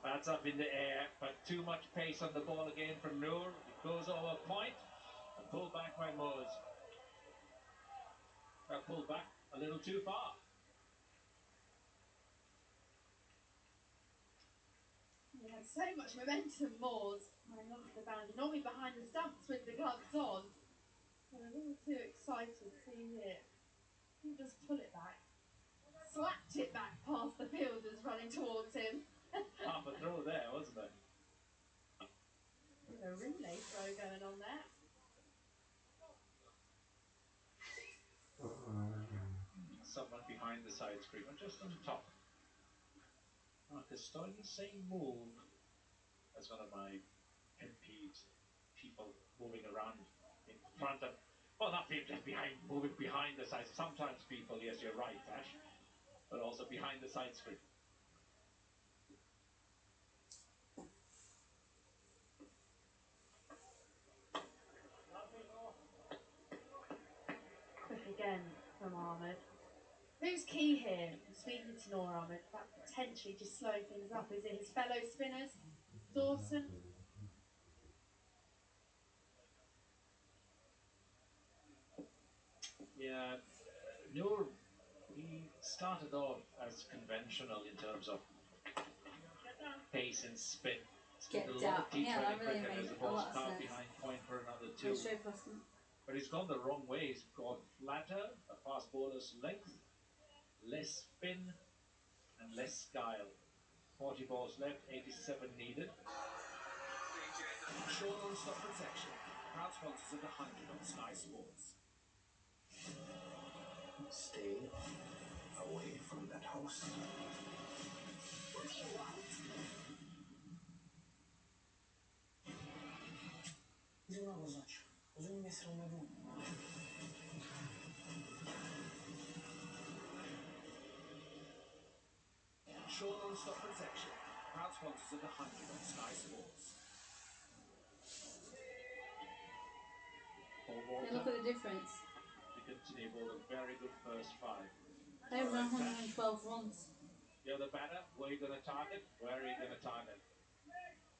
That's up in the air, but too much pace on the ball again from Noor. It goes over point. And pulled back by Moores. Pulled back a little too far. He had so much momentum, Moores, running off the boundary. Normally behind the stumps with the gloves on. And a little too excited, see here. He just pull it back. Slapped it back past the fielders running towards him. Half a throw there, wasn't it? There's a relay throw going on there. Someone behind the side screen, or just on the top. Because Stoinis saying move. That's one of my pet peeves. People moving around in front of Well, not just behind, moving behind the sides. Sometimes people, yes, you're right, Ash, but also behind the side screen. Quick again from Ahmed. Who's key here? I'm speaking to Noor Ahmed about potentially just slowing things up. Is it his fellow spinners? Dawson? Yeah, Noor, he started off as conventional in terms of pace and spin. Spent a lot of T20 cricket as the ball's caught behind point for another two. But he's gone the wrong way. He's gone flatter, a fast bowler's length, less spin and less guile. 40 balls left, 87 needed. Short on-stop protection. Proud sponsors of the 100 on Sky Sports. Stay away from that house. What do you want? Dziwnego rzecz. Że mnie sromewu. Short on-stop protection. Proud sponsors of the 100 on Sky Sports. Yeah, look at the difference. He continued bowled a very good first five. They were 112 runs. You're the batter. Where are you going to target? Where are you going to target?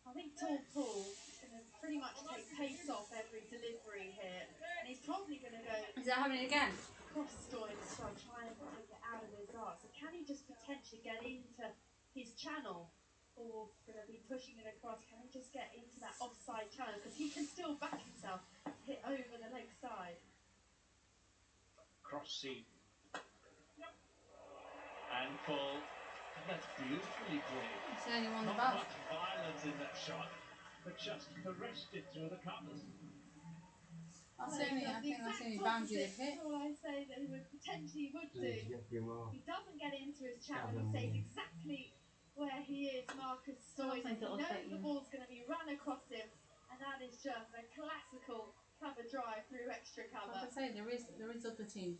I think Tall Paul is going to pretty much take pace off every delivery here. And he's probably going to go... Is that happening again? Cross Stoin as well, try and take it out of his arse. So can he just potentially get into his channel? Or going to be pushing it across? Can he just get into that offside channel? Because he can still back himself to hit over the leg side. Cross seam. And full. That's beautifully played. It's the only one Not about. much violence in that shot, but just caressed it through the covers. I think that's the only boundary they've hit. That's all I say that he would potentially would do. He doesn't get into his channel. He stays exactly where he is, Marcus Stoin. He knows the ball's going to be run across him, and that is just a classical cover drive through extra cover. Like I say, there is other teams.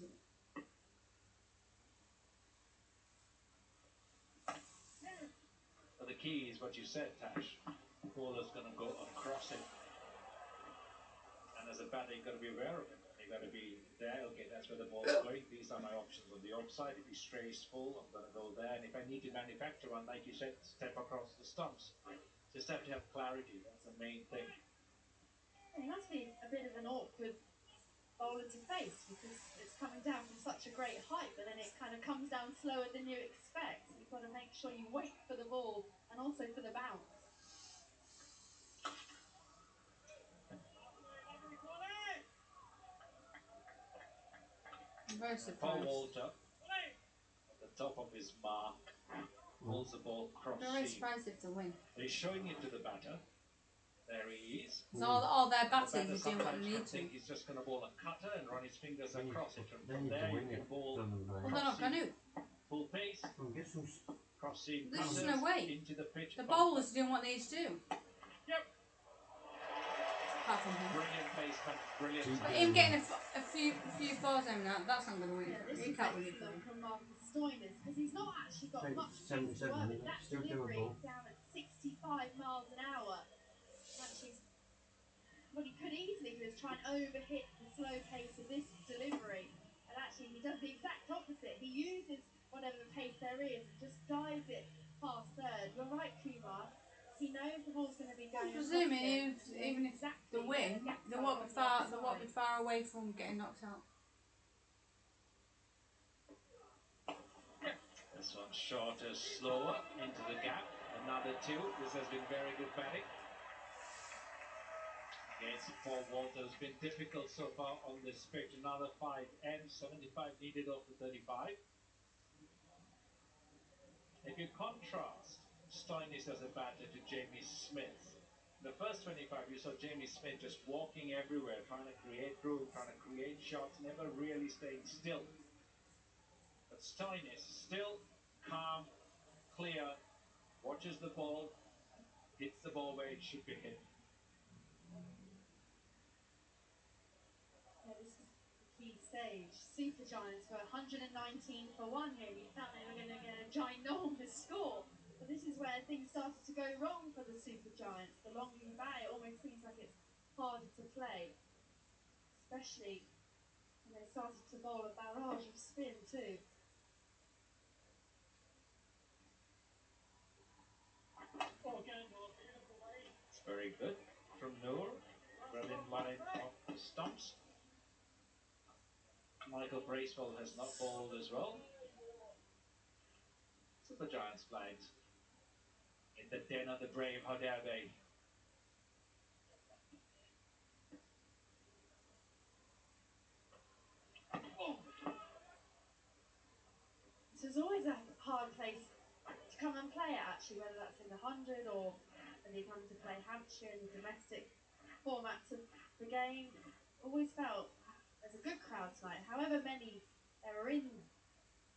But the key is what you said, Tash. The bowler's going to go across it. And as a batter, you've got to be aware of it. You've got to be there. Okay, that's where the ball's going. These are my options on the offside. If he strays full, I'm going to go there. And if I need to manufacture one, like you said, step across the stumps. Just have to have clarity. That's the main thing. He must be a bit of an awkward bowler to face because it's coming down from such a great height, but then it kind of comes down slower than you expect. You've got to make sure you wait for the ball and also for the bounce. I'm very surprised. Paul Walter, at the top of his mark, pulls the ball cross I'm very seam. surprised if they win. He's showing it to the batter. There he is. So all their batters The batter are doing what sometimes they need can to. think he's just going to bowl a cutter and run his fingers across it. And from there you can bowl Well, they're not going to. full pace, cross seam There's cutters just no way. into the pitch. The bowlers are doing what they need to do. Yep. Apart from him. Brilliant placement, brilliant. But him getting a few fours in that's not going to win. Yeah, this He is can't win it. excellent from Marcus Stoinis because he's not actually got much pace to work with. That delivery down at 65 miles an hour. Actually, what he could easily do is try and overhit the slow pace of this delivery. And actually, he does the exact opposite. He uses whatever pace there is and just dives it past third. You're right, Kumar. He knows the ball's going to be going. I'm presuming even if they win, they won't be far away from getting knocked out. This one's shorter, slower, into the gap. Another two. This has been very good batting. Against Paul Walter has been difficult so far on this pitch. Another 5 ends, 75 needed off the 35. If you contrast Stoinis as a batter to Jamie Smith, the first 25 you saw Jamie Smith just walking everywhere, trying to create room, trying to create shots, never really staying still. But Stoinis still calm, clear, watches the ball, and hits the ball where it should be hit. Yeah, this is stage. Super Giants were 119 for 1 here. We thought they were going to get a ginormous score. But this is where things started to go wrong for the Super Giants. The longer you bat, it almost seems like it's harder to play. Especially when they started to bowl a barrage of spin too. It's very good from Noor. Brilliant line off the stumps. Michael Bracewell has not bowled as well. Super Giants flags in the den of the brave. How dare they? This is always a hard place to come and play it actually, whether that's in the 100 or when you come to play Hampshire in the domestic formats of the game. Always felt there's a good crowd tonight. However many there were in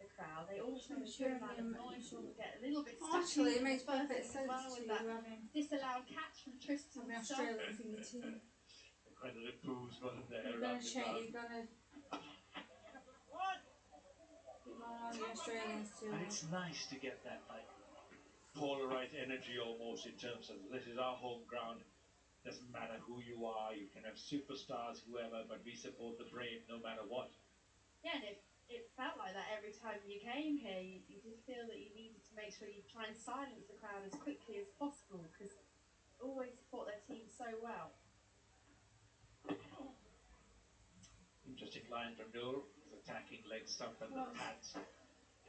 the crowd, they also made a good amount of noise. We'll get a little bit stuck Actually, it in makes the first perfect innings as sense well to with that having disallowed catch from Tristan the Stubbs. Australians in the team. Accredited booze wasn't there. You're gonna change. You're gonna keep going on the Australians too. And it's nice to get that like polarized energy almost in terms of this is our home ground. Doesn't matter who you are, you can have superstars, whoever, but we support the brave no matter what. Yeah, and it felt like that every time you came here. You did feel that you needed to make sure you try and silence the crowd as quickly as possible because they always support their team so well. Interesting line from Noor, his attacking leg stump and the pads.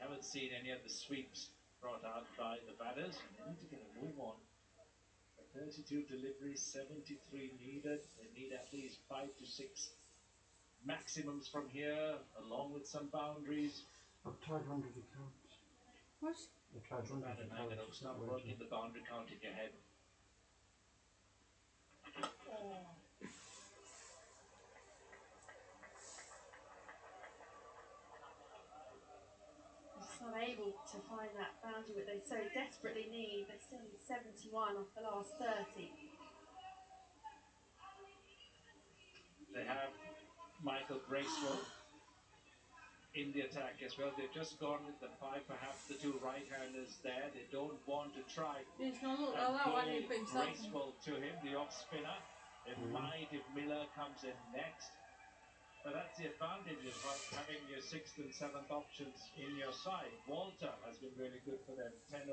Haven't seen any of the sweeps brought out by the batters. They need to get a move on. 32 deliveries, 73 needed. They need at least 5 to 6 maximums from here, along with some boundaries. I've tried 100 accounts. What? I've tried 100 accounts. Start working the boundary count in your head. Just not able to find that boundary that they so desperately need. They still need 71 off the last 30. They have Michael Bracewell in the attack as well. They've just gone with the 5, perhaps the 2 right-handers there. They don't want to try It's not look and like that go when he brings up. Bracewell to him, the off spinner. It might if Miller comes in next. But that's the advantage of having your 6th and 7th options in your side. Walter has been really good for them. 10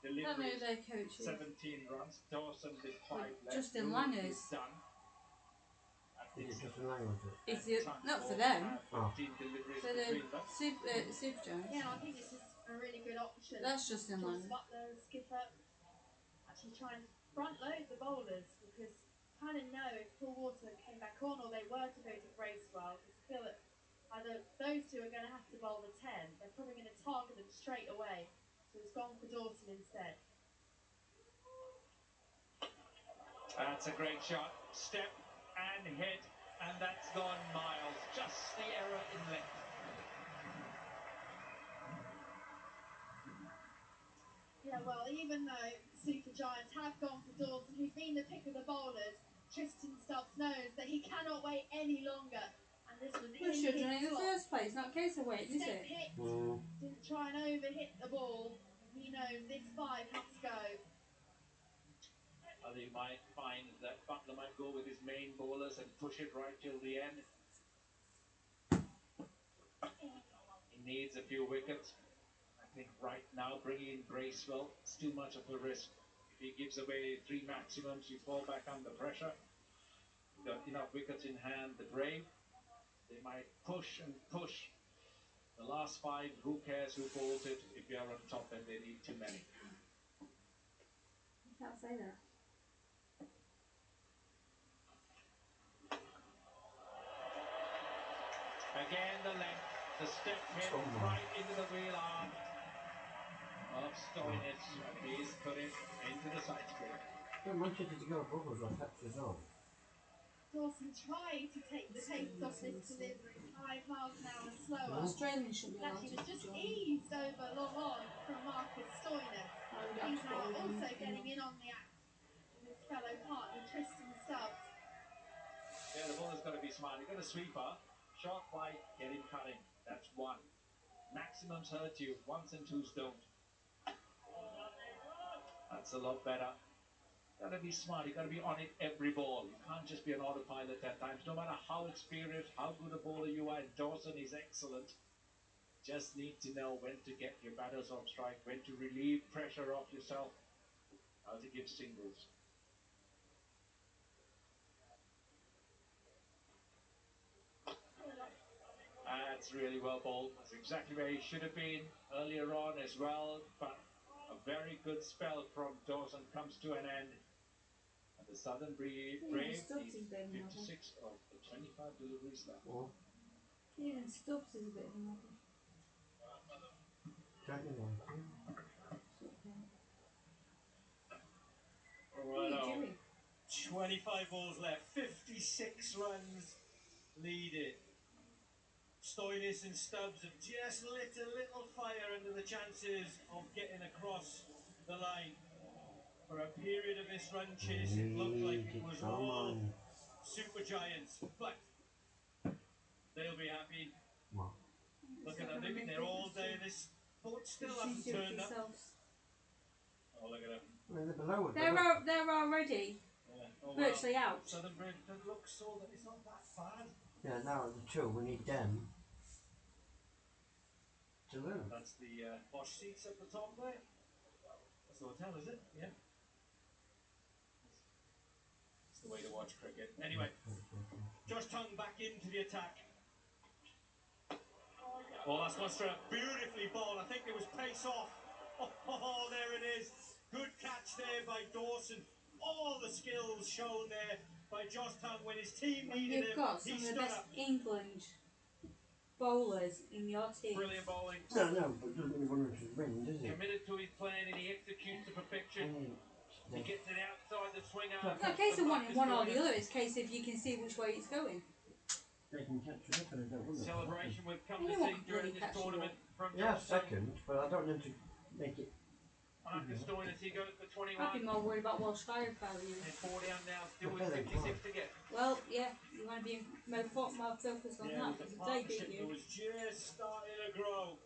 deliveries, their coach is. 17 runs. Dawson with 5 left. Justin Langers. Done. Justin Langers. It's the, not for them. Oh. For the Super Giants. Yeah, I think this is a really good option. That's Justin Langers. Butler, skipper, actually try and front load the bowlers because kind of know if Paul Water came back on or they were to go to Bracewell, because I feel that either those two are going to have to bowl the 10. They're probably going to target them straight away. So it's gone for Dawson instead. That's a great shot. Step and hit, and that's gone miles. Just the error in length. Yeah, well, even though Super Giants have gone for Dawson, who's been the pick of the bowlers, Tristan Stubbs knows that he cannot wait any longer. And this was We should have done it in the first place, not a case of waiting, is it? Hit, didn't try and overhit the ball. He knows this 5 must go. They might find that Butler might go with his main bowlers and push it right till the end. He needs a few wickets. I think right now bringing in Bracewell is too much of a risk. If he gives away 3 maximums, you fall back under pressure. You've got enough wickets in hand. The Brave, they might push and push. The last 5, who cares who bowls it? If you're on top and they need too many. You can't say that. Again, the length, the step hit right into the wheel arm of Stoinis, and he's put it into the side split. Don't Manchester to go bubbles or catches on. Dawson tried to take the pace off this delivery, 5 miles an hour slower. Australian should be allowed Actually, to was just join. eased over long on from Marcus Stoinis. He's now also getting in on the act with his fellow partner Tristan Stubbs. Yeah, the bowler's got to be smart. You've got a sweeper. Sharp play, get him cutting. That's one. Maximums hurt you, ones and twos don't. That's a lot better. Gotta be smart, you gotta be on it every ball. You can't just be an autopilot at times, no matter how experienced, how good a bowler you are. Dawson is excellent. Just need to know when to get your batters off strike, when to relieve pressure off yourself, how to give singles. That's really well bowled. That's exactly where he should have been earlier on as well, but a very good spell from Dawson comes to an end. And the Southern Brave, Stubbs is is a bit of a 56 of the 25 deliveries left. Oh, Even Stubbs is a bit of a rubbish. don't you know? What are you Right, doing? 25 balls left, 56 runs leaded. Stoinis and Stubbs have just lit a little fire under the chances of getting across the line. For a period of this run chase, it looked like it was all super giants, but they'll be happy. What? Look at them, they've been there all day. This boat still hasn't turned up. Oh, look at them. Well, they're below it. They're already Oh, virtually out. Southern Brave don't look so that it's not that bad. Yeah, now the two, we need them to lose. That's the posh seats at the top there. That's the hotel, is it? Yeah. It's the way to watch cricket. Anyway, Josh Tongue back into the attack. Oh, that's Mustra beautifully bowled. I think there was pace off. Oh, there it is. Good catch there by Dawson. All the skills shown there by Josh Tongue when his team needed him. You've got some of the best England bowlers in your team. Brilliant bowling. No, but it doesn't mean one of them should win, does it? Committed to his plan and he executes to perfection. He gets it outside the swinger. It's not a case of wanting one or the other, it's a case of you can see which way it's going. They can catch it up and they don't win it. Celebration we've come to Anyone see can during bloody this catch you tournament up. from Yeah, Josh Tongue. second, but I don't want them to make it. Marcus Stoinis, he goes for 21. I'd be more worried about Welsh firepower. And 40 on now, still Okay, with then, 56 to get. Well, yeah, you want to be more focused on Yeah, that with the because they beat partnership that you. was just starting to grow.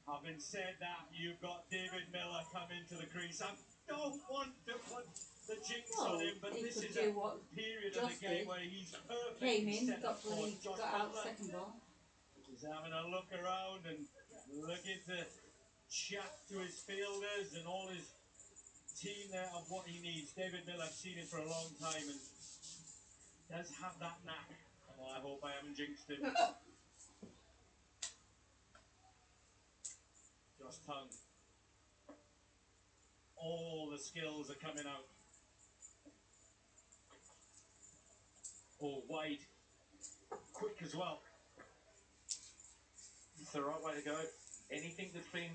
Having said that, you've got David Miller come into the crease. I don't want to put the jinx on him, but He this could is do a what period of the Josh game did. where he's perfectly Came in, set up got for bloody, Josh got out Butler. second ball. He's having a look around and looking to chat to his fielders and all his team there of what he needs. David Miller, I've seen it for a long time and does have that knack. Oh, I hope I haven't jinxed him. Josh Tongue. All the skills are coming out. Oh, wide. Quick as well. It's the right way to go. Anything that's been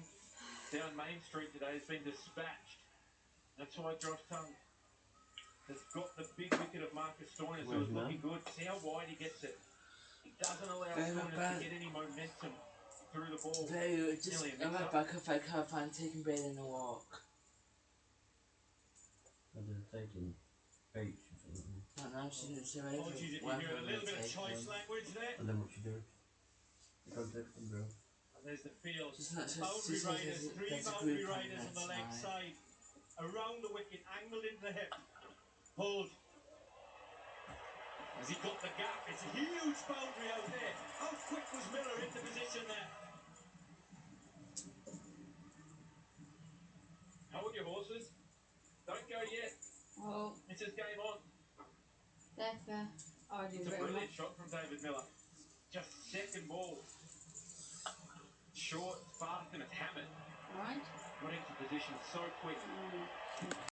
down Main Street today has been dispatched. That's why Josh Tongue has got the big wicket of Marcus Stoinis, who is looking good. See how wide he gets it. He doesn't allow Stoinis to get any momentum through the ball. They just I'm right back if I can't find taking Bailey in a walk. But they're taking beach or something. No, she didn't say Apologies if you hear a little bit of choice language there. And then what you do? You go take them girl. And there's the field. Just not Boundary just riders, three there's a boundary group riders on the leg side. Around the wicket, angled into the hip. Pulled. Has he got the gap? It's a huge boundary out there. How quick was Miller into position there? How are your horses? Don't go yet. Oh, It's just game on. that's fair. Oh, I do It's a very brilliant much. shot from David Miller. Just second ball. Short, fast, and it's hammered. Right? Got into position so quick.